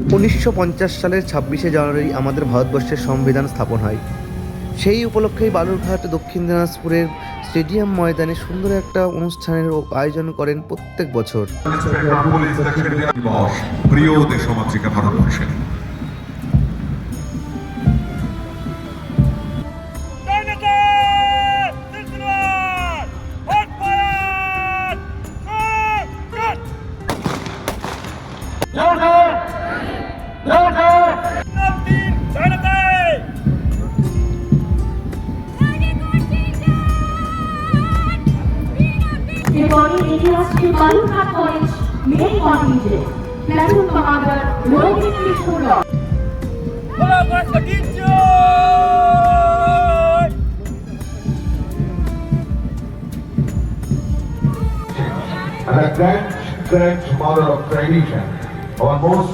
1950 সালের 26শে জানুয়ারি আমাদের ভারতবর্ষের সংবিধান স্থাপন হয়। সেই উপলক্ষেই বালুরঘাট দক্ষিণ দিনাজপুরের স্টেডিয়াম ময়দানে সুন্দর একটা অনুষ্ঠানের আয়োজন করেন প্রত্যেক বছর। প্রিয় দেশমাতৃকা ভারতবর্ষের এরপরে এগিয়ে আসছে Balurghat college men contingent platoon commander Rohit Krishna. And a grandmother of tradition, our most